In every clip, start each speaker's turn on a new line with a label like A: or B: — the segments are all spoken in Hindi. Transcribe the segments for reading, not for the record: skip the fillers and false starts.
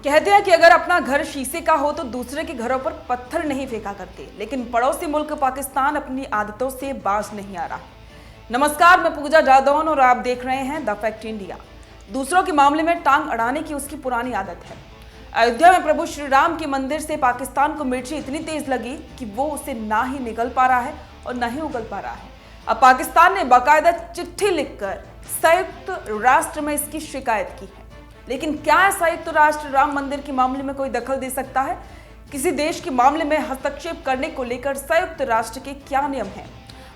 A: कहते हैं कि अगर अपना घर शीशे का हो तो दूसरे के घरों पर पत्थर नहीं फेंका करते, लेकिन पड़ोसी मुल्क पाकिस्तान अपनी आदतों से बाज नहीं आ रहा। नमस्कार, मैं पूजा जादौन और आप देख रहे हैं द फैक्ट इंडिया। दूसरों के मामले में टांग अड़ाने की उसकी पुरानी आदत है। अयोध्या में प्रभु श्री राम के मंदिर से पाकिस्तान को मिर्ची इतनी तेज लगी कि वो उसे ना ही निगल पा रहा है और ना ही उगल पा रहा है। अब पाकिस्तान ने बाकायदा चिट्ठी लिखकर संयुक्त राष्ट्र में इसकी शिकायत की है। लेकिन क्या संयुक्त राष्ट्र राम मंदिर के मामले में कोई दखल दे सकता है? किसी देश के मामले में हस्तक्षेप करने को लेकर संयुक्त राष्ट्र के क्या नियम हैं?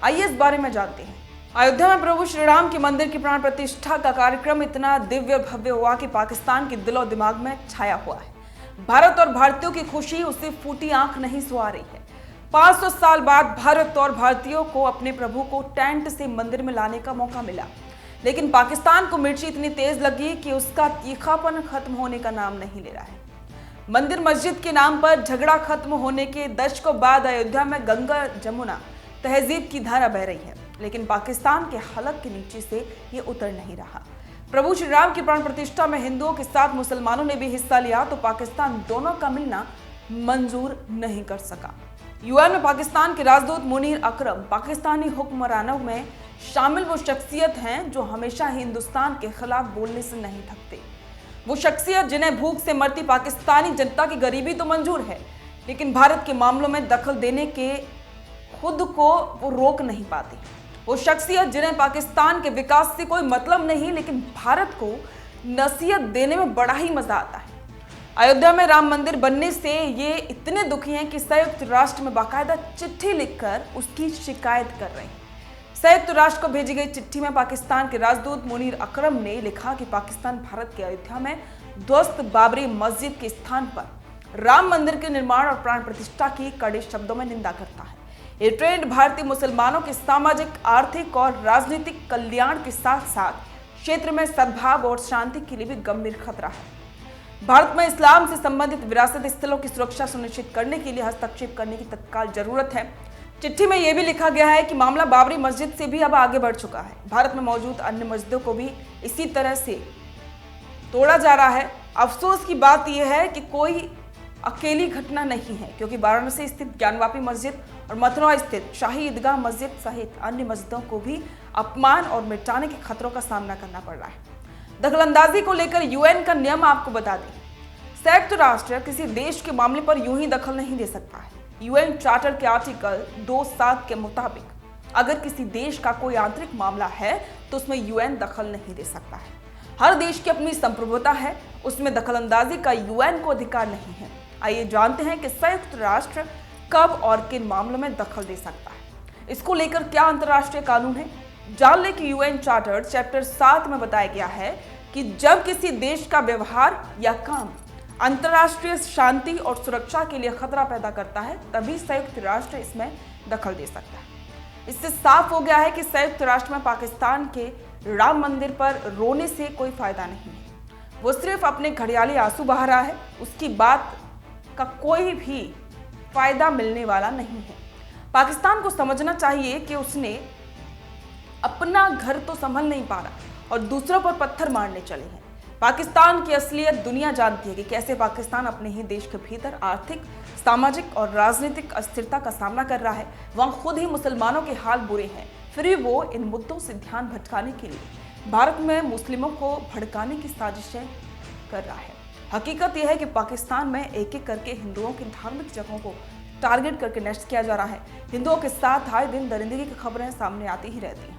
A: आइए इस बारे में जानते हैं। अयोध्या में प्रभु श्री राम के मंदिर की प्राण प्रतिष्ठा का कार्यक्रम इतना दिव्य भव्य हुआ कि पाकिस्तान के दिलो दिमाग में छाया हुआ है। भारत और भारतीयों की खुशी उसे फूटी आंख नहीं सुहा रही है। 500 साल बाद भारत और भारतीयों को अपने प्रभु को टेंट से मंदिर में लाने का मौका मिला, लेकिन पाकिस्तान को मिर्ची इतनी तेज लगी कि उसका तीखापन खत्म होने का नाम नहीं ले रहा है। मंदिर मस्जिद के नाम पर झगड़ा खत्म होने के दशकों बाद अयोध्या में गंगा जमुना तहजीब की धारा बह रही है, लेकिन पाकिस्तान के हलक के नीचे से ये उतर नहीं रहा। प्रभु श्री राम की प्राण प्रतिष्ठा में हिंदुओं के साथ मुसलमानों ने भी हिस्सा लिया तो पाकिस्तान दोनों का मिलना मंजूर नहीं कर सका। यूएन में पाकिस्तान के राजदूत मुनीर अकरम पाकिस्तानी हुक्मरानों में शामिल वो शख्सियत हैं जो हमेशा हिंदुस्तान के खिलाफ बोलने से नहीं थकते। वो शख्सियत जिन्हें भूख से मरती पाकिस्तानी जनता की गरीबी तो मंजूर है, लेकिन भारत के मामलों में दखल देने के खुद को वो रोक नहीं पाती। वो शख्सियत जिन्हें पाकिस्तान के विकास से कोई मतलब नहीं, लेकिन भारत को नसीहत देने में बड़ा ही मजा आता है। अयोध्या में राम मंदिर बनने से ये इतने दुखी हैं कि संयुक्त राष्ट्र में बाकायदा चिट्ठी लिखकर उसकी शिकायत कर रहे हैं। संयुक्त राष्ट्र को भेजी गई चिट्ठी में पाकिस्तान के राजदूत मुनीर अकरम ने लिखा कि पाकिस्तान भारत के अयोध्या में ध्वस्त बाबरी मस्जिद के स्थान पर राम मंदिर के निर्माण और प्राण प्रतिष्ठा की कड़े शब्दों में निंदा करता है। ये ट्रेंड भारतीय मुसलमानों के सामाजिक, आर्थिक और राजनीतिक कल्याण के साथ साथ क्षेत्र में सद्भाव और शांति के लिए भी गंभीर खतरा है। भारत में इस्लाम से संबंधित विरासत स्थलों की सुरक्षा सुनिश्चित करने के लिए हस्तक्षेप करने की तत्काल जरूरत है। चिट्ठी में यह भी लिखा गया है कि मामला बाबरी मस्जिद से भी अब आगे बढ़ चुका है। भारत में मौजूद अन्य मस्जिदों को भी इसी तरह से तोड़ा जा रहा है। अफसोस की बात यह है कि कोई अकेली घटना नहीं है, क्योंकि वाराणसी स्थित ज्ञानवापी मस्जिद और मथुरा स्थित शाही ईदगाह मस्जिद सहित अन्य मस्जिदों को भी अपमान और मिटाने के खतरों का सामना करना पड़ रहा है। दखलंदाजी को लेकर यूएन का नियम आपको बता दें। संयुक्त राष्ट्र किसी देश के मामले पर यूं ही दखल नहीं दे सकता है। यूएन चार्टर के आर्टिकल 2.7 के मुताबिक अगर किसी देश का कोई आंतरिक मामला है तो उसमें यूएन दखल नहीं दे सकता है। हर देश की अपनी संप्रभुता है, उसमें दखलंदाजी का यूएन को अधिकार नहीं है। आइए जानते हैं कि संयुक्त राष्ट्र कब और किन मामलों में दखल दे सकता है। इसको लेकर क्या अंतर्राष्ट्रीय कानून है, जान लें कि यूएन चार्टर चैप्टर 7 में बताया गया है कि जब किसी देश का व्यवहार या काम अंतर्राष्ट्रीय शांति और सुरक्षा के लिए खतरा पैदा करता है, तभी संयुक्त राष्ट्र इसमें दखल दे सकता है। इससे साफ हो गया है कि संयुक्त राष्ट्र में पाकिस्तान के राम मंदिर पर रोने से कोई फायदा नहीं है। वो सिर्फ अपने घड़ियाली आंसू बहा रहा है, उसकी बात का कोई भी फायदा मिलने वाला नहीं है। पाकिस्तान को समझना चाहिए कि उसने अपना घर तो संभल नहीं पा रहा और दूसरों पर पत्थर मारने चले हैं। पाकिस्तान की असलियत दुनिया जानती है कि कैसे पाकिस्तान अपने ही देश के भीतर आर्थिक, सामाजिक और राजनीतिक अस्थिरता का सामना कर रहा है। वहाँ खुद ही मुसलमानों के हाल बुरे हैं, फिर भी वो इन मुद्दों से ध्यान भटकाने के लिए भारत में मुस्लिमों को भड़काने की साजिशें कर रहा है। हकीकत यह है कि पाकिस्तान में एक एक करके हिंदुओं की धार्मिक जगहों को टारगेट करके नष्ट किया जा रहा है। हिंदुओं के साथ आए दिन दरिंदगी की खबरें सामने आती ही रहती हैं।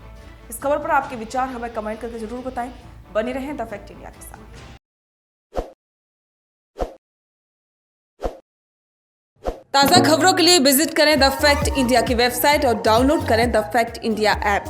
A: इस खबर पर आपके विचार हमें कमेंट करके जरूर बताएं। बने रहें द फैक्ट इंडिया के साथ। ताज़ा खबरों के लिए विजिट करें द फैक्ट इंडिया की वेबसाइट और डाउनलोड करें द फैक्ट इंडिया ऐप।